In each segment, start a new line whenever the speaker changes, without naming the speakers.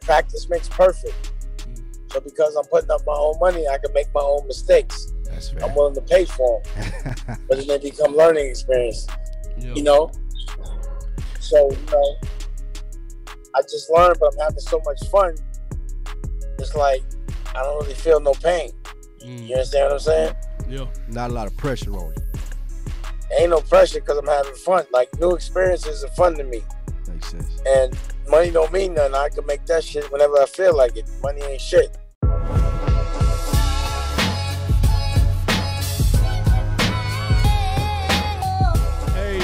practice makes perfect. So because I'm putting up my own money, I can make my own mistakes.
That's fair.
I'm willing to pay for them. But then they become learning experience, you know? So, you know, I just learned, but I'm having so much fun. It's like, I don't really feel no pain. You understand what I'm saying?
Yeah.
Not a lot of pressure on you.
Ain't no pressure because I'm having fun. Like, new experiences are fun to me.
Makes sense.
And money don't mean nothing. I can make that shit whenever I feel like it. Money ain't shit.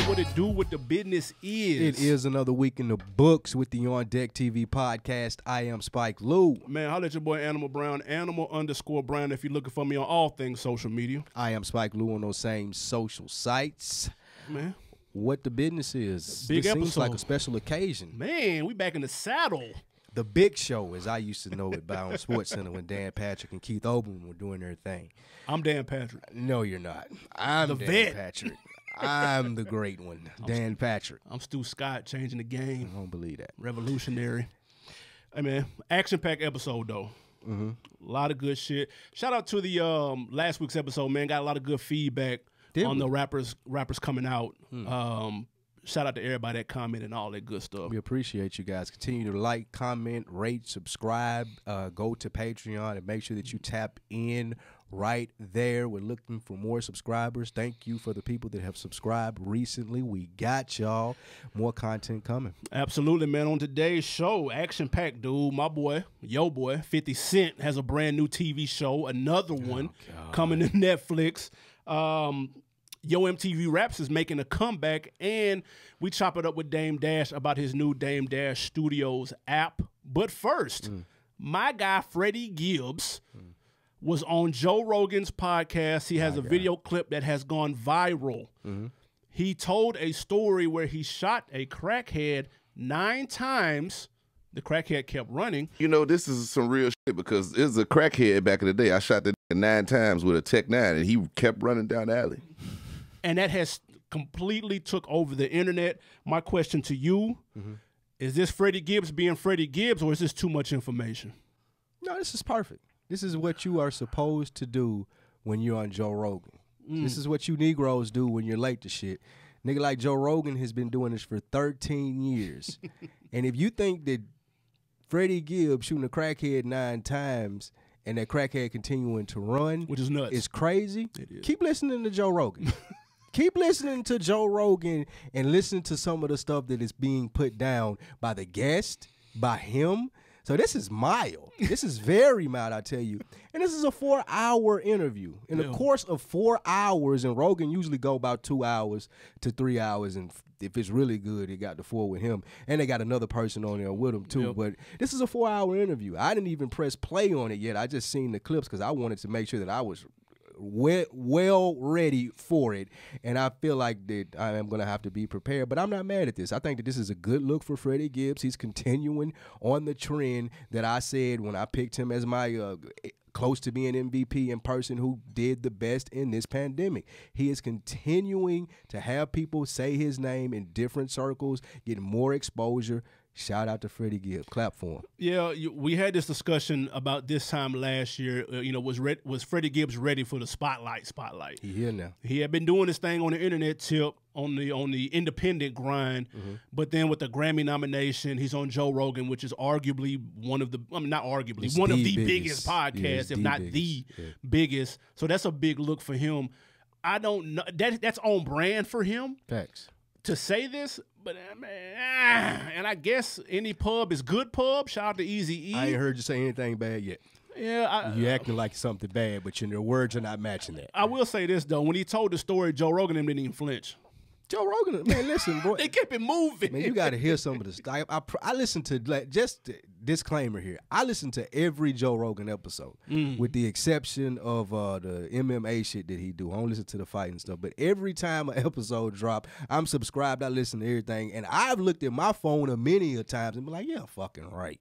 What it do, what the business is.
It is another week in the books with the On Deck TV podcast. I am Spike Lou.
Man, holla at your boy Animal Brown, Animal_Brown if you're looking for me on all things social media.
I am Spike Lou on those same social sites.
Man.
What the business is.
Big
this
episode.
Seems like a special occasion.
Man, we back in the saddle.
The Big Show, as I used to know it by on Sports Center when Dan Patrick and Keith Olbermann were doing their thing.
I'm Dan Patrick.
No, you're not. I'm
the
Dan
vet.
Patrick. I'm the great one, Dan Patrick.
I'm Stu Scott, changing the game.
I don't believe that.
Revolutionary. Hey, man, action-packed episode, though. A lot of good shit. Shout out to the last week's episode, man. Got a lot of good feedback on the rappers coming out. Shout out to everybody that commented and all that good stuff.
We appreciate you guys. Continue to like, comment, rate, subscribe. Go to Patreon and make sure that you tap in right there. We're looking for more subscribers. Thank you for the people that have subscribed recently. We got y'all. More content coming.
Absolutely, man. On today's show, action-packed, dude, my boy, yo boy, 50 Cent has a brand new TV show, another one coming to Netflix. Yo MTV Raps is making a comeback, and we chop it up with Dame Dash about his new Dame Dash Studios app. But first, my guy Freddie Gibbs was on Joe Rogan's podcast. He has a video clip that has gone viral. He told a story where he shot a crackhead 9 times. The crackhead kept running.
You know, this is some real shit because there's a crackhead back in the day. I shot that 9 times with a Tech 9, and he kept running down the alley.
And that has completely took over the internet. My question to you, is this Freddie Gibbs being Freddie Gibbs, or is this too much information?
No, this is perfect. This is what you are supposed to do when you're on Joe Rogan. This is what you Negroes do when you're late to shit. Nigga like Joe Rogan has been doing this for 13 years. And if you think that Freddie Gibbs shooting a crackhead 9 times and that crackhead continuing to run,
which is nuts,
is crazy,
it is.
Keep listening to Joe Rogan. Keep listening to Joe Rogan and listen to some of the stuff that is being put down by the guest, by him. So this is mild. This is very mild, I tell you. And this is a 4-hour interview. In the course of 4 hours, and Rogan usually go about 2 hours to 3 hours, and if it's really good, it got the 4 with him. And they got another person on there with him, too. But this is a 4-hour interview. I didn't even press play on it yet. I just seen the clips because I wanted to make sure that I was well ready for it, and I feel like that I am going to have to be prepared, but I'm not mad at this. I think that this is a good look for Freddie Gibbs. He's continuing on the trend that I said when I picked him as my close to being MVP and person who did the best in this pandemic. He is continuing to have people say his name in different circles, getting more exposure. Shout out to Freddie Gibbs. Clap for him.
Yeah, we had this discussion about this time last year. Was Freddie Gibbs ready for the spotlight?
He here now.
He had been doing this thing on the internet tip, on the independent grind, but then with the Grammy nomination, he's on Joe Rogan, which is arguably one of the biggest podcasts, if not the biggest. So that's a big look for him. I don't know. That's on brand for him.
Facts.
To say this, but and I guess any pub is good pub. Shout out to Eazy-E.
I ain't heard you say anything bad yet.
Yeah,
you acting like something bad, but your words are not matching that.
I will say this though: when he told the story, Joe Rogan didn't even flinch.
Joe Rogan, man, listen, bro.
They kept it moving.
Man, you got to hear some of the stuff. I listen to, like, just disclaimer here. I listen to every Joe Rogan episode, with the exception of the MMA shit that he do. I don't listen to the fighting stuff, but every time an episode drop, I'm subscribed. I listen to everything, and I've looked at my phone a many a times and be like, yeah, fucking right.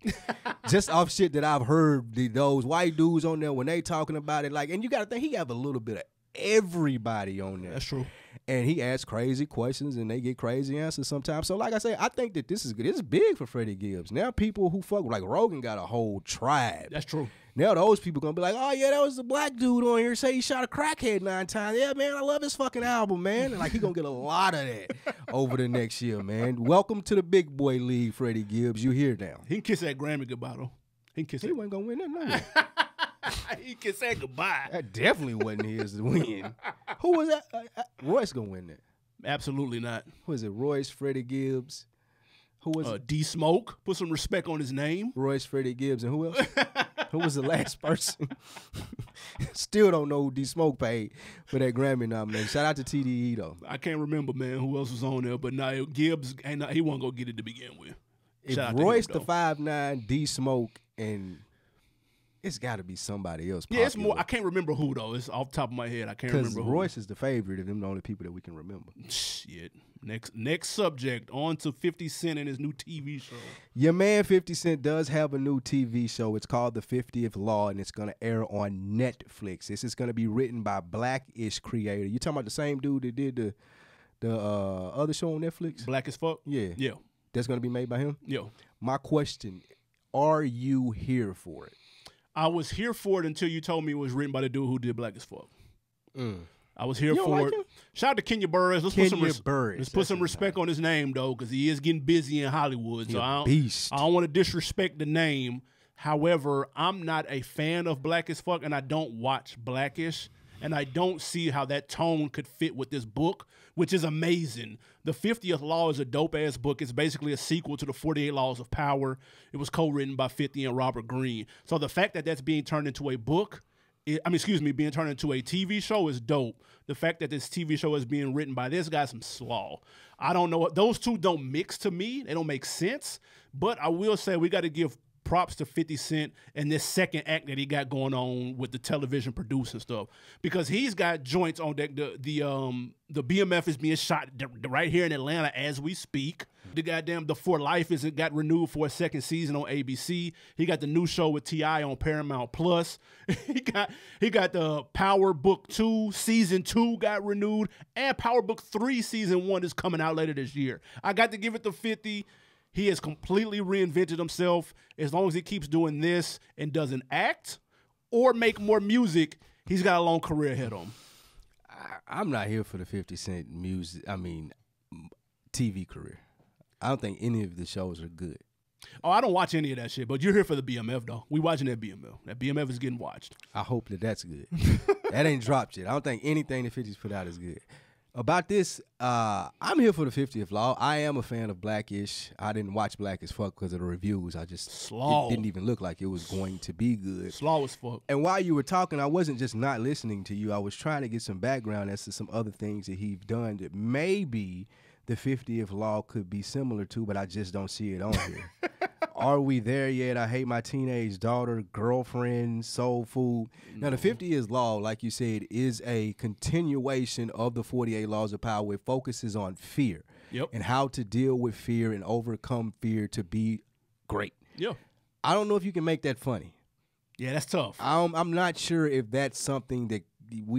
Just off shit that I've heard those white dudes on there when they talking about it, like, and you got to think he have a little bit of everybody on there.
That's true.
And he asks crazy questions, and they get crazy answers sometimes. So, like I say, I think that this is good. It's big for Freddie Gibbs. Now, people who fuck like Rogan got a whole tribe.
That's true.
Now those people gonna be like, oh yeah, that was the black dude on here say he shot a crackhead 9 times. Yeah, man, I love his fucking album, man. And like he gonna get a lot of that over the next year, man. Welcome to the big boy league, Freddie Gibbs. You here now?
He can kiss that Grammy goodbye though. He can kiss.
He wasn't gonna win that. No.
He can say goodbye.
That definitely wasn't his to win. Who was that? Royce gonna win that?
Absolutely not.
Who is it? Royce, Freddie Gibbs. Who was it?
D Smoke. Put some respect on his name.
Royce, Freddie Gibbs, and who else? Who was the last person? Still don't know who D Smoke paid for that Grammy nomination. Shout out to TDE though.
I can't remember, man, who else was on there, but nah, Gibbs he wasn't gonna get it to begin with.
If Royce the 5'9", D Smoke, and it's got to be somebody else.
Yeah, it's more. I can't remember who though. It's off the top of my head. I can't remember.
Because Royce is the favorite of them, the only people that we can remember.
Shit. Next subject. On to 50 Cent and his new TV show.
Your man 50 Cent does have a new TV show. It's called The 50th Law, and it's going to air on Netflix. This is going to be written by Black-ish creator. You talking about the same dude that did the other show on Netflix?
Black as Fuck?
Yeah.
Yeah.
That's going to be made by him?
Yeah.
My question, are you here for it?
I was here for it until you told me it was written by the dude who did Black as Fuck. I was here for it. Shout out to Kenya Burris. Let's put some respect on his name, though, because he is getting busy in Hollywood. So I don't want to disrespect the name. However, I'm not a fan of Black as Fuck, and I don't watch Blackish. And I don't see how that tone could fit with this book, which is amazing. The 50th Law is a dope-ass book. It's basically a sequel to the 48 Laws of Power. It was co-written by 50 and Robert Greene. So the fact that that's being turned into a book, being turned into a TV show is dope. The fact that this TV show is being written by this guy, some slaw. I don't know. Those two don't mix to me. They don't make sense. But I will say we got to give props to 50 Cent and this second act that he got going on with the television producing stuff, because he's got joints on that. The BMF is being shot right here in Atlanta as we speak. The For Life got renewed for a second season on ABC. He got the new show with T.I. on Paramount Plus. he got the Power Book 2 season 2 got renewed, and Power Book 3 season 1 is coming out later this year. I got to give it to 50. He has completely reinvented himself. As long as he keeps doing this and doesn't act or make more music, he's got a long career ahead of him.
I'm not here for the 50 Cent TV career. I don't think any of the shows are good.
Oh, I don't watch any of that shit, but you're here for the BMF, though. We watching that BMF. That BMF is getting watched.
I hope that's good. That ain't dropped yet. I don't think anything the 50's put out is good. About this, I'm here for the 50th Law. I am a fan of Blackish. I didn't watch Black as Fuck because of the reviews. It didn't even look like it was going to be good.
Slaw as fuck.
And while you were talking, I wasn't just not listening to you. I was trying to get some background as to some other things that he's done that maybe the 50th Law could be similar to, but I just don't see it on here. Are we there yet? I Hate My Teenage Daughter, Girlfriend, Soul Food. Now, the 50th Law, like you said, is a continuation of the 48 Laws of Power. It focuses on fear and how to deal with fear and overcome fear to be great.
Yeah.
I don't know if you can make that funny.
Yeah, that's tough.
I'm not sure if that's something that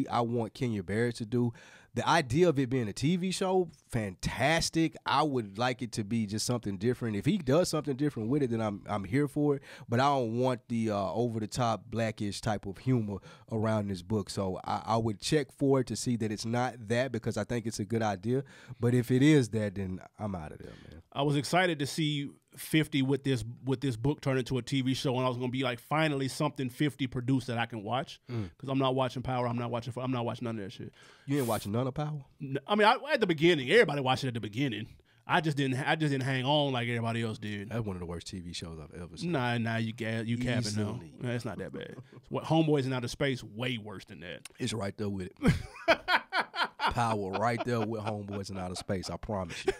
I want Kenya Barris to do. The idea of it being a TV show, fantastic. I would like it to be just something different. If he does something different with it, then I'm here for it. But I don't want the over-the-top Blackish type of humor around this book. So I would check for it to see that it's not that, because I think it's a good idea. But if it is that, then I'm out of there, man.
I was excited to see 50 with this book turn into a TV show, and I was gonna be like, finally something 50 produced that I can watch, because I'm not watching Power, I'm not watching none of that shit.
You ain't watching none of Power?
I mean, at the beginning, everybody watched it at the beginning. I just didn't hang on like everybody else did.
That's one of the worst TV shows I've ever seen.
Nah, you capping now. Nah, it's not that bad. What Homeboys in Outer Space, way worse than that.
It's right there with it. Power right there with Homeboys in Outer Space, I promise you.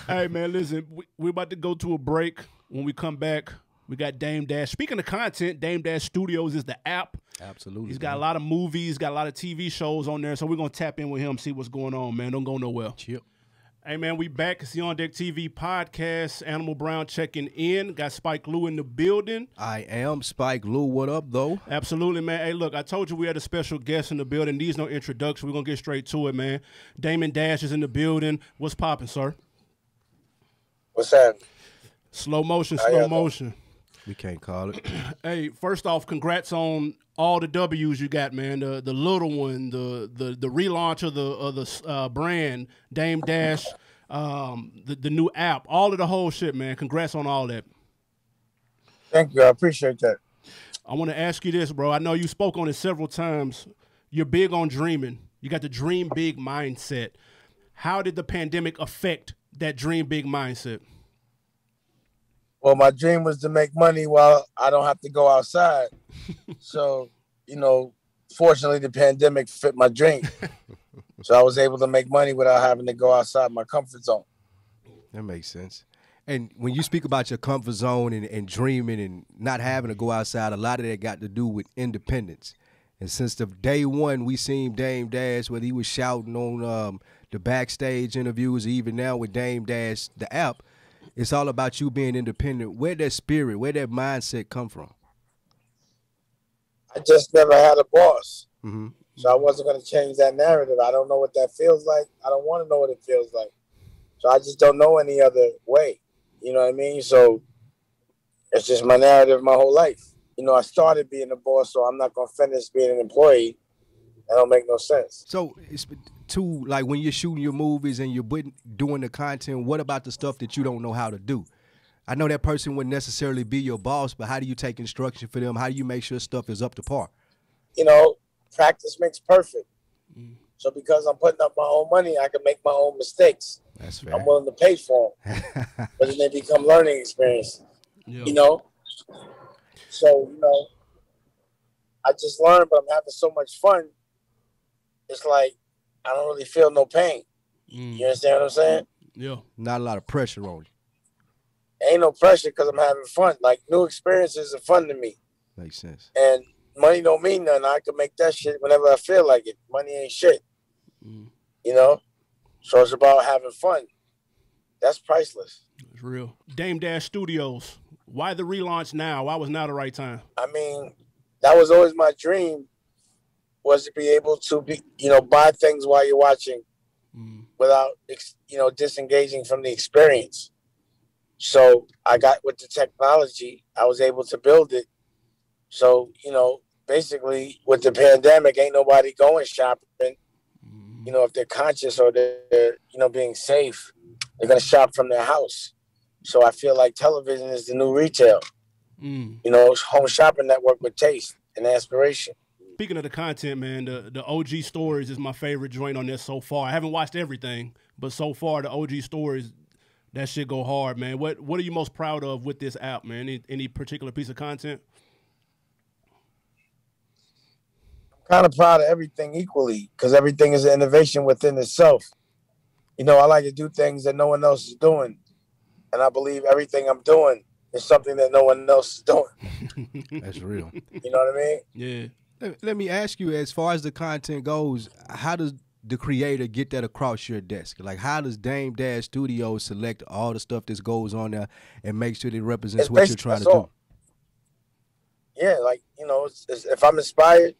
Hey, man, listen, we're about to go to a break. When we come back, we got Dame Dash. Speaking of content, Dame Dash Studios is the app.
Absolutely.
He's got a lot of movies, got a lot of TV shows on there, so we're going to tap in with him, see what's going on, man. Don't go nowhere.
Chip.
Hey, man, we back. It's the On Deck TV podcast. Animal Brown checking in. Got Spike Lou in the building.
I am Spike Lou. What up, though?
Absolutely, man. Hey, look, I told you we had a special guest in the building. Needs no introduction. We're going to get straight to it, man. Damon Dash is in the building. What's popping, sir?
What's that?
Slow motion.
We can't call it.
Hey, first off, congrats on all the W's you got, man. The little one, the relaunch of the brand, Dame Dash, the new app, all of the whole shit, man. Congrats on all that.
Thank you. I appreciate that.
I want to ask you this, bro. I know you spoke on it several times. You're big on dreaming. You got the dream big mindset. How did the pandemic affect that dream big mindset?
Well, my dream was to make money while I don't have to go outside. So, fortunately, the pandemic fit my dream. So I was able to make money without having to go outside my comfort zone.
That makes sense. And when you speak about your comfort zone and dreaming and not having to go outside, a lot of that got to do with independence. And since the day one, we seen Dame Dash, whether he was shouting on the backstage interviews, even now with Dame Dash, the app, it's all about you being independent. Where'd that spirit, where'd that mindset come from?
I just never had a boss.
Mm-hmm.
So I wasn't going to change that narrative. I don't know what that feels like. I don't want to know what it feels like. So I just don't know any other way. You know what I mean? So it's just my narrative my whole life. I started being a boss, so I'm not going to finish being an employee. That don't make no sense.
So it's too, like when you're shooting your movies and you're doing the content, what about the stuff that you don't know how to do? I know that person wouldn't necessarily be your boss, but how do you take instruction for them? How do you make sure stuff is up to par?
Practice makes perfect. So because I'm putting up my own money, I can make my own mistakes.
That's fair.
I'm willing to pay for them. But then they become learning experience.
Yeah.
So, I just learned, but I'm having so much fun. It's like I don't really feel no pain. You understand what I'm saying?
Yeah.
Not a lot of pressure on you.
Ain't no pressure because I'm having fun. Like, new experiences are fun to me.
Makes sense.
And money don't mean nothing. I can make that shit whenever I feel like it. Money ain't shit. So it's about having fun. That's priceless.
It's real. Dame Dash Studios. Why the relaunch now? Why was now the right time?
I mean, that was always my dream, was to be able to buy things while you're watching without, disengaging from the experience. So I got with the technology, I was able to build it. So, basically with the pandemic, ain't nobody going shopping. If they're conscious or they're, being safe, they're going to shop from their house. So I feel like television is the new retail. It's home shopping network with taste and aspiration.
Speaking of the content, man, the OG Stories is my favorite joint on this so far. I haven't watched everything, but so far the OG Stories, that shit go hard, man. What are you most proud of with this app, man? Any particular piece of content?
I'm kind of proud of everything equally because everything is an innovation within itself. I like to do things that no one else is doing. And I believe everything I'm doing is something that no one else is doing.
That's real.
You know what I mean?
Yeah.
Let me ask you, as far as the content goes, how does the creator get that across your desk? Like, how does Dame Dash Studios select all the stuff that goes on there and make sure it represents what you're trying to do?
Yeah, if I'm inspired,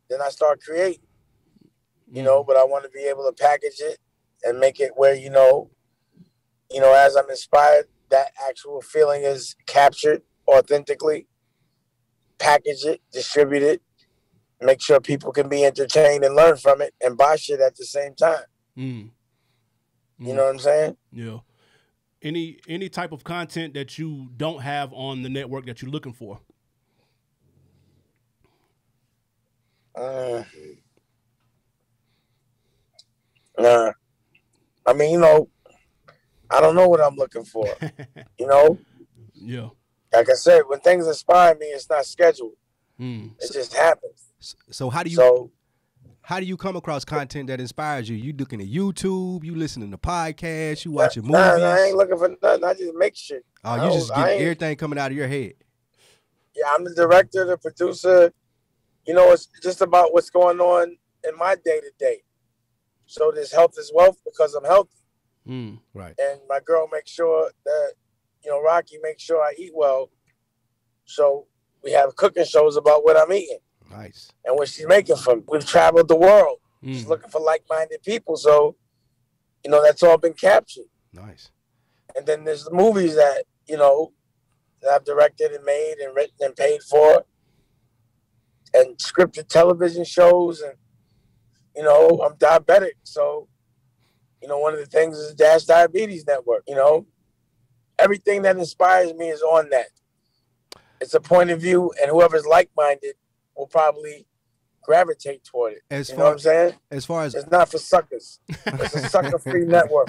then I start creating. But I want to be able to package it and make it where, as I'm inspired, that actual feeling is captured authentically, package it, distribute it, make sure people can be entertained and learn from it and buy shit at the same time. You know what I'm saying?
Yeah. Any type of content that you don't have on the network that you're looking for?
Nah. I mean, I don't know what I'm looking for.
Yeah.
Like I said, when things inspire me, it's not scheduled. It just happens.
So how do you come across content that inspires you? You looking at YouTube, you listening to podcasts, you watching movies?
I ain't looking for nothing. I just make shit.
Oh, you just get everything coming out of your head.
Yeah, I'm the director, the producer. It's just about what's going on in my day-to-day. So there's health is wealth because I'm healthy.
Right.
And my girl makes sure that, Rocky makes sure I eat well. So we have cooking shows about what I'm eating.
Nice.
And what she's making for me. We've traveled the world. She's looking for like-minded people. So, that's all been captured.
Nice.
And then there's the movies that, that I've directed and made and written and paid for. And scripted television shows. And, I'm diabetic. So, one of the things is Dash Diabetes Network. Everything that inspires me is on that. It's a point of view, and whoever's like-minded will probably gravitate toward it. You know what I'm saying?
As far as
it's not for suckers. It's a sucker-free network.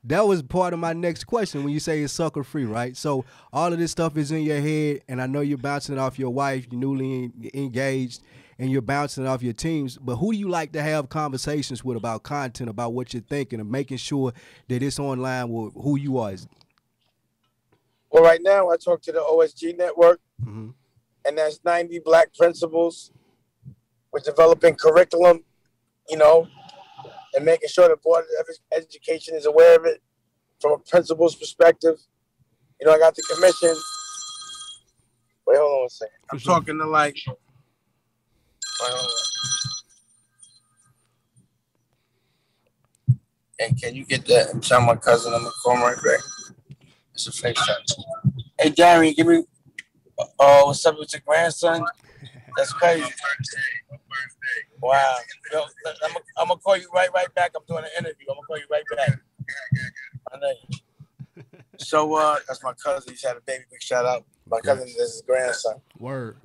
That was part of my next question when you say it's sucker-free, right? So all of this stuff is in your head, and I know you're bouncing it off your wife, you're newly engaged, and you're bouncing it off your teams. But who do you like to have conversations with about content, about what you're thinking, and making sure that it's online with who you are?
Well, right now I talk to the OSG network, and that's 90 Black Principals. We're developing curriculum, and making sure the Board of Education is aware of it from a principal's perspective. I got the commission. Wait, hold on a second. I'm talking to like... Hey, can you get that and tell my cousin I'm gonna call him right back? It's a FaceTime. Hey, Darian, give me. Oh, what's up with your grandson? That's crazy. Wow. Yo, I'm gonna call you right back. I'm doing an interview. I'm gonna call you right back. I know you. So that's my cousin. He's had a baby. Big shout out. My cousin is his grandson.
Word.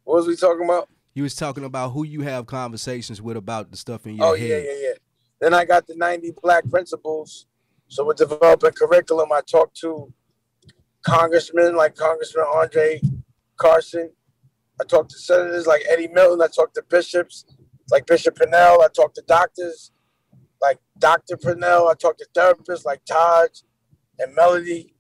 What was we talking about?
You was talking about who you have conversations with about the stuff in your head.
Yeah. Then I got the 90 Black Principals. So we're developing curriculum. I talked to congressmen like Congressman Andre Carson. I talked to senators like Eddie Milton. I talked to bishops like Bishop Purnell. I talked to doctors like Dr. Purnell. I talked to therapists like Taj and Melody,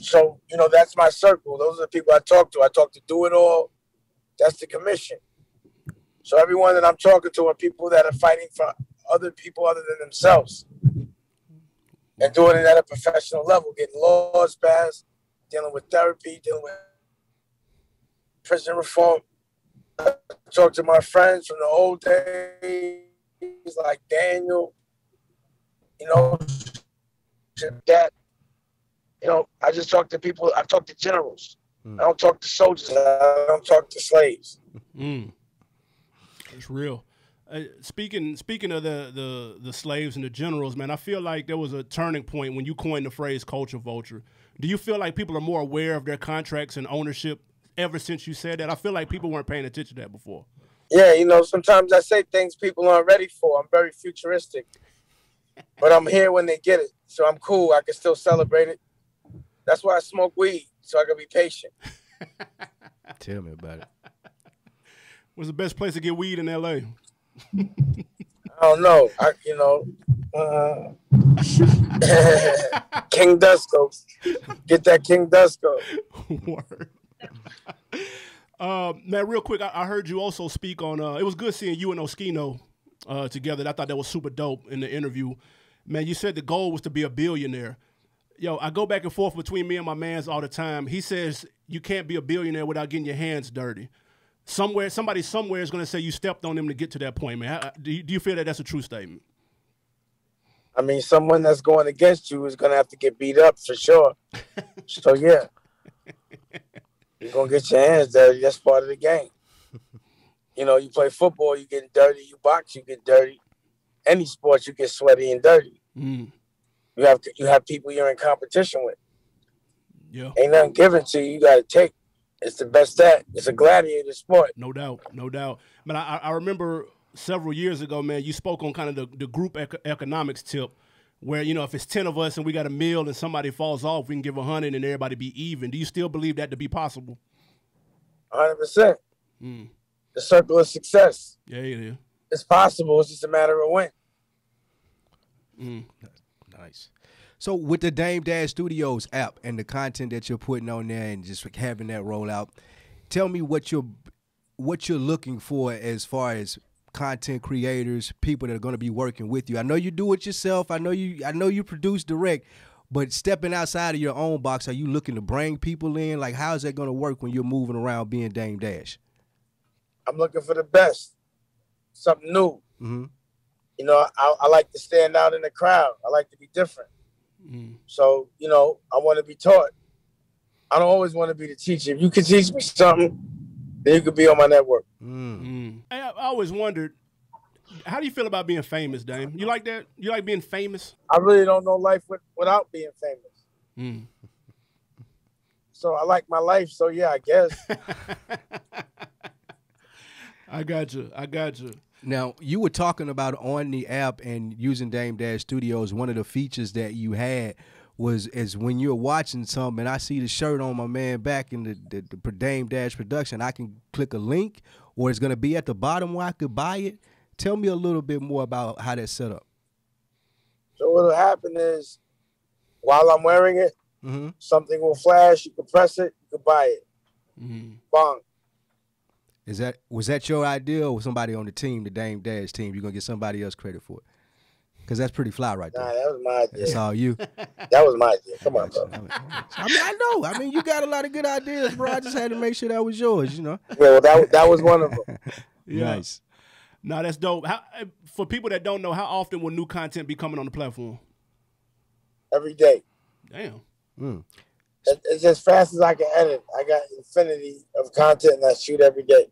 So, that's my circle. Those are the people I talk to. I talk to Do It All. That's the commission. So everyone that I'm talking to are people that are fighting for other people other than themselves and doing it at a professional level, getting laws passed, dealing with therapy, dealing with prison reform. I talk to my friends from the old days like Daniel, that, I just talk to people. I talk to generals. I don't talk to soldiers. I don't talk to slaves.
It's real. Speaking of the slaves and the generals, man, I feel like there was a turning point when you coined the phrase culture vulture. Do you feel like people are more aware of their contracts and ownership ever since you said that? I feel like people weren't paying attention to that before.
Yeah, sometimes I say things people aren't ready for. I'm very futuristic. But I'm here when they get it. So I'm cool. I can still celebrate it. That's why I smoke weed, so I can be patient.
Tell me about it.
What's the best place to get weed in L.A.?
I don't know. King Dusko. Get that King Dusko.
Word. Man, real quick, I heard you also speak on, it was good seeing you and Oskino together. I thought that was super dope in the interview. Man, you said the goal was to be a billionaire. Yo, I go back and forth between me and my mans all the time. He says you can't be a billionaire without getting your hands dirty. Somebody somewhere is going to say you stepped on them to get to that point, man. Do you feel that that's a true statement?
I mean, someone that's going against you is going to have to get beat up for sure. So, yeah. You're going to get your hands dirty. That's part of the game. You play football, you get dirty. You box, you get dirty. Any sport, you get sweaty and dirty. You have people you're in competition with.
Yeah.
Ain't nothing given to you. You got to take. It's the best at. It's a gladiator sport.
No doubt. But I remember several years ago, man, you spoke on kind of the group economics tip where, if it's 10 of us and we got a meal and somebody falls off, we can give 100 and everybody be even. Do you still believe that to be possible?
100%. The circle of success.
Yeah, it is.
It's possible. It's just a matter of when.
Nice. So with the Dame Dash Studios app and the content that you're putting on there and just having that roll out, tell me what you're looking for as far as content creators, people that are going to be working with you? I know you do it yourself. I know you produce direct, but stepping outside of your own box, are you looking to bring people in? Like, how is that going to work when you're moving around being Dame Dash?
I'm looking for the best, something new.
Mm-hmm.
You know, I like to stand out in the crowd. I like to be different. So, you know, I want to be taught. I don't always want to be the teacher. If you can teach me something, then you could be on my network.
I always wondered, how do you feel about being famous, Dame? You like that? You like being famous?
I really don't know life without being famous. So I like my life. So, yeah, I guess.
I got you.
Now, you were talking about on the app and using Dame Dash Studios, one of the features that you had was when you're watching something and I see the shirt on my man back in the Dame Dash production, I can click a link or it's going to be at the bottom where I could buy it. Tell me a little bit more about how that's set up.
So what will happen is while I'm wearing it, something will flash. You can press it. You can buy it. Bong.
Was that your idea or was somebody on the team, the Dame Dash team? You're going to get somebody else credit for it? Because that's pretty fly right there.
Nah, that was my idea.
That's all you.
That was my idea. Come on, bro.
I know. I mean, you got a lot of good ideas, bro. I just had to make sure that was yours, you know?
Yeah, well, that was one of them.
Nice.
No, that's dope. For people that don't know, how often will new content be coming on the platform?
Every day.
Damn.
It's as fast as I can edit. I got infinity of content and I shoot every day.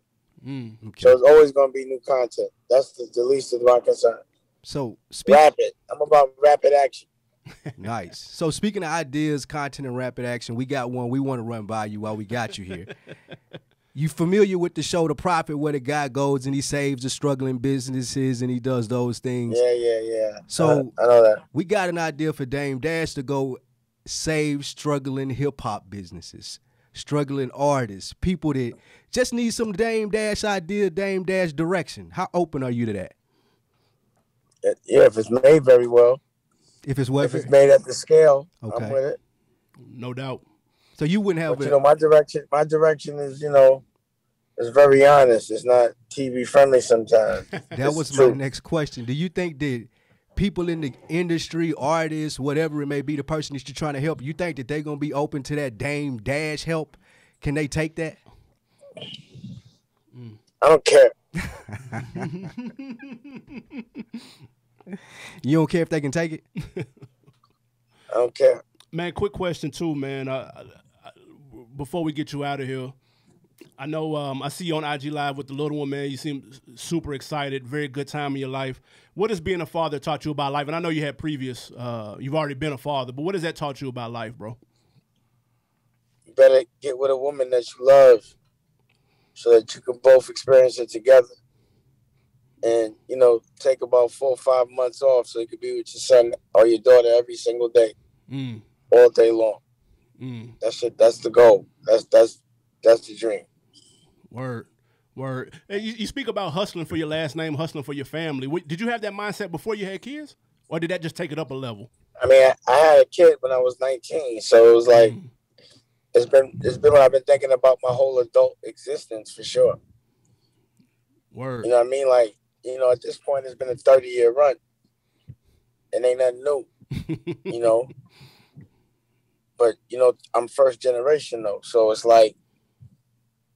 Okay.
So it's always going to be new content. That's the least of my concern.
So
rapid. I'm about rapid action.
Nice. So speaking of ideas, content, and rapid action, we got one we want to run by you while we got you here. You familiar with the show The Prophet, where the guy goes and he saves the struggling businesses and he does those things?
Yeah.
So
I know that.
We got an idea for Dame Dash to go save struggling hip-hop businesses, struggling artists, people that just need some Dame Dash idea, Dame Dash direction. How open are you to that?
Yeah, if it's made very well.
If it's what?
If it's made at the scale,
okay.
I'm with it.
No doubt.
So you wouldn't have
but, you know, my direction is, you know, is very honest. It's not TV friendly sometimes.
That was my next question. Do you think that people in the industry, artists, whatever it may be, the person that you're trying to help, you think that they're going to be open to that Dame Dash help? Can they take that?
I don't care.
You don't care if they can take it?
I don't care.
Man, quick question too, man. Before we get you out of here, I know I see you on IG Live with the little one, man. You seem super excited. Very good time in your life. What has being a father taught you about life? And I know you had previous, you've already been a father, but what has that taught you about life, bro?
You better get with a woman that you love so that you can both experience it together. And, you know, take about 4 or 5 months off so you can be with your son or your daughter every single day, all day long. That's it. That's the goal. That's the dream.
Word. Hey, you speak about hustling for your last name, hustling for your family. Did you have that mindset before you had kids, or did that just take it up a level?
I mean, I had a kid when I was 19, so it was like it's been what I've been thinking about my whole adult existence for sure.
Word.
You know what I mean? Like, you know, at this point, it's been a 30-year run, and ain't nothing new. You know. But, you know, I'm first generation though. So it's like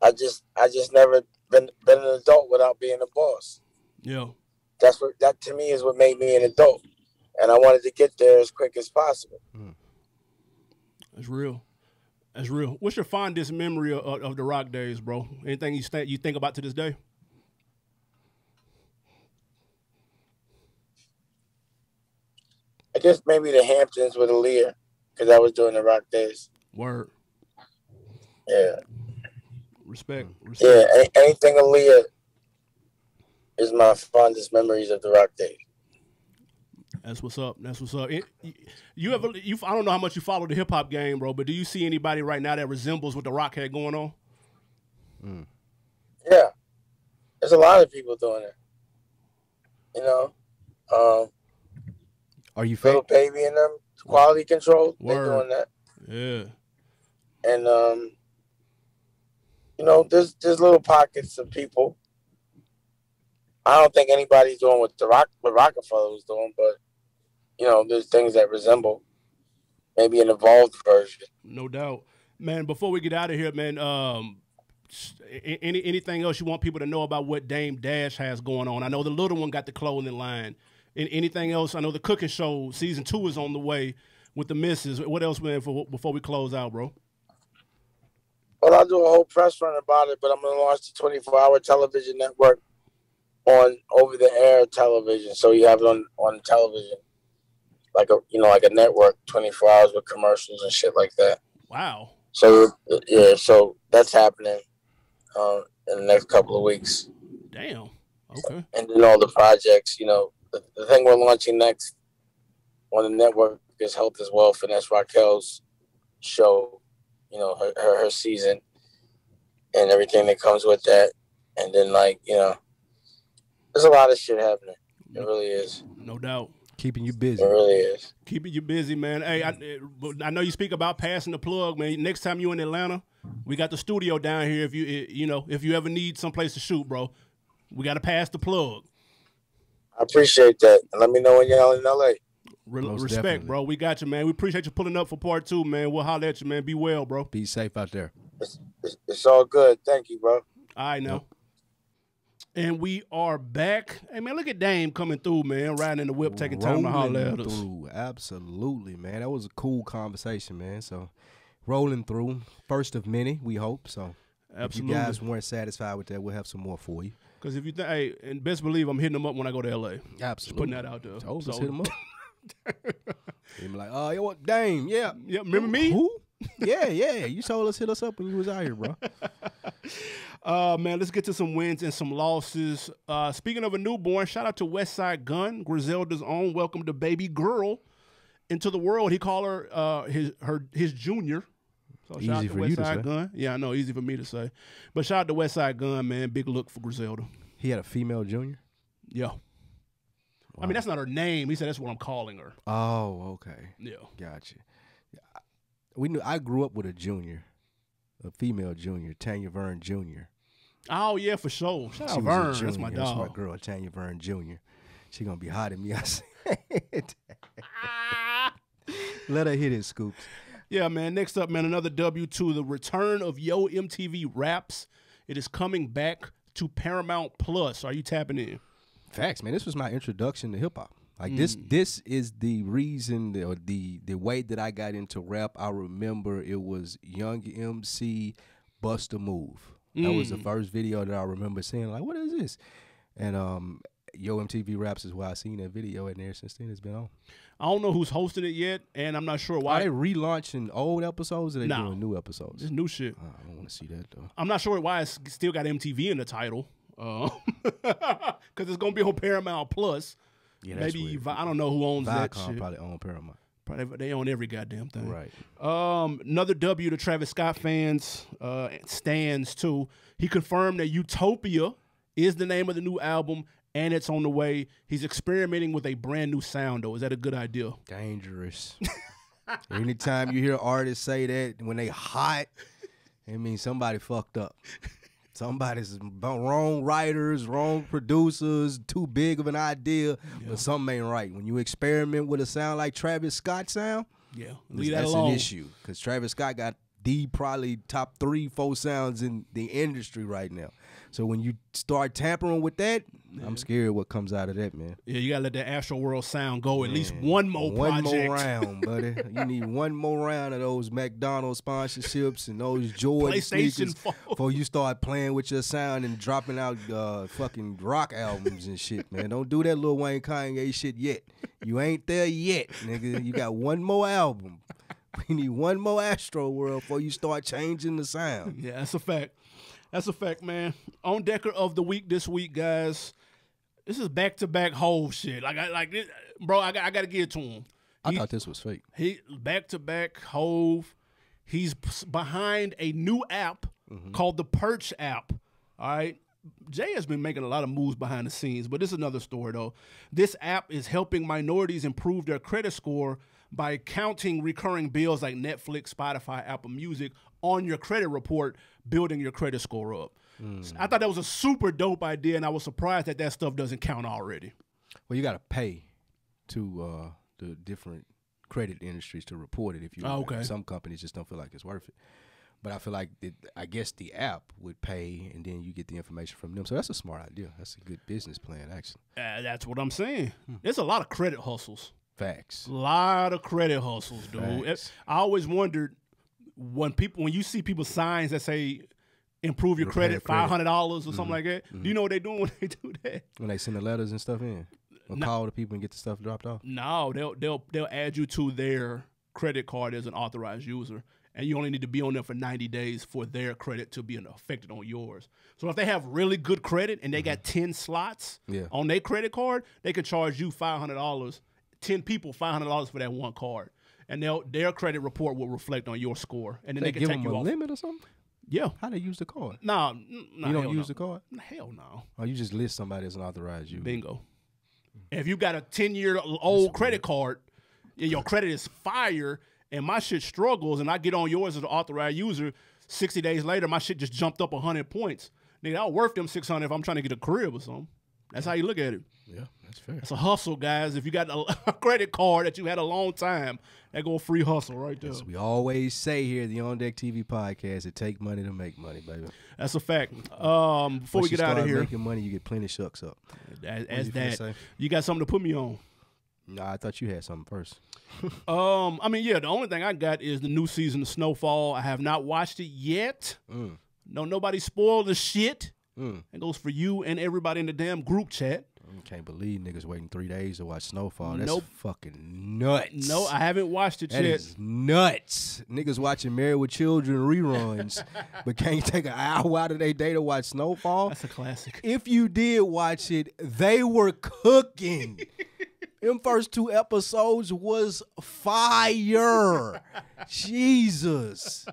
I just never been an adult without being a boss.
Yeah.
That to me is what made me an adult. And I wanted to get there as quick as possible.
That's real. What's your fondest memory of the Rock days, bro? Anything you think about to this day?
I guess maybe the Hamptons with Aaliyah. Because I was doing the Rock days.
Word.
Yeah.
Respect.
Yeah, anything Aaliyah is my fondest memories of the Rock days.
That's what's up. You I don't know how much you follow the hip hop game, bro, but do you see anybody right now that resembles what the Rock had going on?
Yeah. There's a lot of people doing it. You know?
Are you
Little Baby and them? Quality Control, they're doing that.
Yeah.
And you know, there's little pockets of people. I don't think anybody's doing what Rockefeller was doing, but there's things that resemble maybe an evolved version.
No doubt, man. Before we get out of here, man, anything else you want people to know about what Dame Dash has going on? I know the little one got the clothing line. Anything else? I know the cooking show season 2 is on the way with the missus. What else, man? Before we close out, bro.
Well, I'll do a whole press run about it, but I'm going to launch the 24-hour television network on over-the-air television. So you have it on television, like a network, 24 hours with commercials and shit like that.
Wow.
So yeah, so that's happening in the next couple of weeks.
Damn. Okay.
And then all the projects, the thing we're launching next on the network is Health is Wealth, and that's Raquel's show. Her season and everything that comes with that. And then, there's a lot of shit happening. It really is.
No doubt.
Keeping you busy.
It really is.
Keeping you busy, man. Hey, I know you speak about passing the plug, man. Next time you in Atlanta, we got the studio down here. If you ever need someplace to shoot, bro, we got to pass the plug.
I appreciate that. And let me know when you're in LA.
Respect,
definitely.
bro. We got you, man. We appreciate you pulling up for part 2, man. We'll holler at you, man. Be well, bro.
Be safe out there.
It's all good. Thank you, bro.
All right, now. And we are back. Hey, man, look at Dame coming through, man. Riding in the whip, taking time to holler at us.
Absolutely, man. That was a cool conversation, man. So, rolling through. First of many, we hope. So,
absolutely.
If you guys weren't satisfied with that, we'll have some more for you.
Because if you think, hey, and best believe I'm hitting them up when I go to LA.
Absolutely.
Just putting that out there.
So, hit them up. They be like, oh, you what, Dame, yeah.
Yeah, remember me?
Who? Yeah. You told us hit us up when you was out here, bro.
Man, let's get to some wins and some losses. Speaking of a newborn, shout out to Westside Gun, Griselda's own. Welcome the baby girl into the world. He called her his junior. So shout out to Westside Gun. Yeah, I know, easy for me to say. But shout out to Westside Gun, man. Big look for Griselda.
He had a female junior?
Yeah. Wow. I mean, that's not her name. He said that's what I'm calling her.
Oh, okay.
Yeah.
Gotcha. I grew up with a junior, a female junior, Tanya Vern Jr.
Oh, yeah, for sure. Shout out Vern. That's my dog.
That's my girl, Tanya Vern Jr. She going to be hot at me. I said. Let her hit it, Scoops.
Yeah, man. Next up, man, another W2, the return of Yo MTV Raps. It is coming back to Paramount Plus. Are you tapping in?
Facts, man. This was my introduction to hip hop. Like this is the reason or the way that I got into rap. I remember it was Young MC Busta Move. That was the first video that I remember seeing. Like, what is this? And Yo MTV Raps is why I seen that video, and there since then it's been on.
I don't know who's hosting it yet, and I'm not sure why.
Are they relaunching old episodes or are they doing new episodes?
It's new shit.
I don't want to see that though.
I'm not sure why it's still got MTV in the title. Because it's gonna be on Paramount Plus. Yeah, that's maybe weird. I don't know who owns that shit.
Probably own Paramount.
Probably they own every goddamn thing.
Right.
Another W to Travis Scott fans, stands too. He confirmed that Utopia is the name of the new album and it's on the way. He's experimenting with a brand new sound though. Is that a good idea?
Dangerous. Anytime you hear artists say that when they hot, it means somebody fucked up. Somebody's wrong writers, wrong producers, too big of an idea, but something ain't right. When you experiment with a sound like Travis Scott sound, that's an issue. Because Travis Scott got probably top 3-4 sounds in the industry right now. So when you start tampering with that, I'm scared what comes out of that, man.
Yeah, you got to let that Astro World sound go at least one more project.
One more round, buddy. You need one more round of those McDonald's sponsorships and those Jordan sneakers before you start playing with your sound and dropping out fucking rock albums and shit, man. Don't do that Lil Wayne Kanye shit yet. You ain't there yet, nigga. You got one more album. We need one more Astro World before you start changing the sound.
Yeah, that's a fact. That's a fact, man. On Decker of the Week this week, guys. This is back-to-back Hov shit. Like this, bro, I got to give it to him.
I thought this was fake.
He back-to-back Hov. He's behind a new app called the Perch app. All right. Jay has been making a lot of moves behind the scenes, but this is another story, though. This app is helping minorities improve their credit score by counting recurring bills like Netflix, Spotify, Apple Music on your credit report, building your credit score up. I thought that was a super dope idea, and I was surprised that stuff doesn't count already.
Well, you got to pay to the different credit industries to report it. If you, some companies just don't feel like it's worth it. But I feel like I guess the app would pay, and then you get the information from them. So that's a smart idea. That's a good business plan, actually.
That's what I'm saying. There's a lot of credit hustles.
Facts.
A lot of credit hustles, dude.
Facts.
I always wondered when you see people signs that say improve your credit, $500 or something like that. Do you know what they doing when they do that?
When they send the letters and stuff in, or call the people and get the stuff dropped off.
No, they'll add you to their credit card as an authorized user. And you only need to be on there for 90 days for their credit to be affected on yours. So if they have really good credit and they got 10 slots on their credit card, they can charge you $500, 10 people $500 for that one card. And their credit report will reflect on your score. And then they can
give
take
them
you
a
off.
limit or something?
Yeah.
How they use the card?
No,
you don't use the card?
Hell no.
Or you just list somebody as an authorized user?
Bingo. If you got a 10-year-old credit card, your credit is fire, and my shit struggles, and I get on yours as an authorized user, 60 days later, my shit just jumped up 100 points. Nigga, I'll worth them 600 if I'm trying to get a crib or something. That's how you look at it.
Yeah, that's fair.
That's a hustle, guys. If you got a credit card that you had a long time, that go free hustle right there.
As we always say here at the On Deck TV podcast, it take money to make money, baby.
That's a fact. Before we get out of here,
making money, you get plenty shucks up.
As that, you got something to put me on?
Nah, I thought you had something first.
The only thing I got is the new season of Snowfall. I have not watched it yet. No, nobody spoiled the shit. It goes for you and everybody in the damn group chat.
I can't believe niggas waiting 3 days to watch Snowfall. That's fucking nuts.
No, I haven't watched it yet.
That is nuts. Niggas watching Married with Children reruns, but can't take an hour out of their day to watch Snowfall.
That's a classic.
If you did watch it, they were cooking. Them first 2 episodes was fire. Jesus.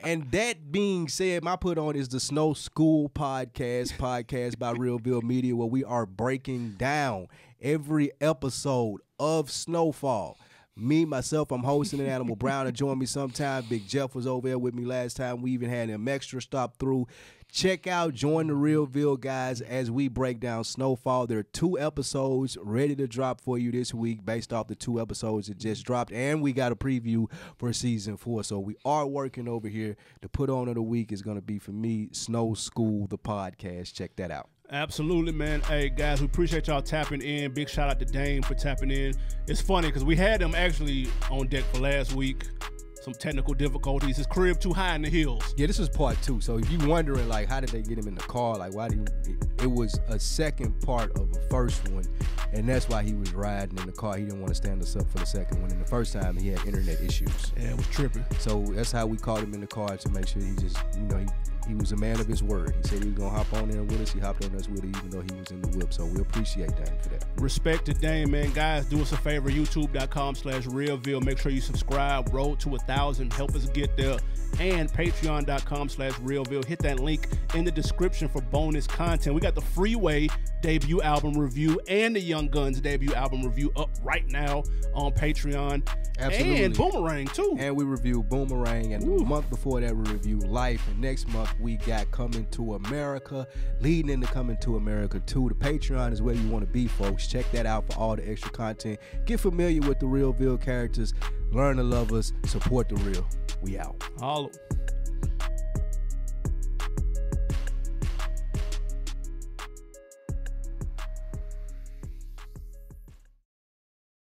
And that being said, my put on is the Snow School podcast by Realville Media, where we are breaking down every episode of Snowfall. Me, myself, I'm hosting it. Animal Brown to join me sometime. Big Jeff was over there with me last time. We even had him extra stop through. Check out Join the Realville guys as we break down Snowfall. There are 2 episodes ready to drop for you this week based off the 2 episodes that just dropped. And we got a preview for season 4. So we are working over here. The put on of the week is going to be, for me, Snow School, the podcast. Check that out.
Absolutely, man. Hey, guys, we appreciate y'all tapping in. Big shout out to Dame for tapping in. It's funny because we had him actually on deck for last week. Some technical difficulties. His crib too high in the hills.
Yeah, this was part 2. So if you're wondering, like, how did they get him in the car? Like, why did it was a second part of the first one, and that's why he was riding in the car. He didn't want to stand us up for the second one. And the first time, he had internet issues.
Yeah, it was tripping.
So that's how we called him in the car to make sure he just, he was a man of his word. He said he was going to hop on there with us. He hopped on us with it, even though he was in the whip. So we appreciate Dame for that.
Respect to Dame, man. Guys, do us a favor. YouTube.com/Realville. Make sure you subscribe. Road to 1,000. Help us get there. And Patreon.com/Realville. Hit that link in the description for bonus content. We got the Freeway debut album review and the Young Guns debut album review up right now on Patreon.
Absolutely.
And Boomerang, too.
And we review Boomerang. And the month before that, we review Life. And next month, we got Coming to America, leading into Coming to America 2. The Patreon is where you want to be, folks. Check that out for all the extra content. Get familiar with the Realville characters. Learn to love us. Support the real. We out.
Holla.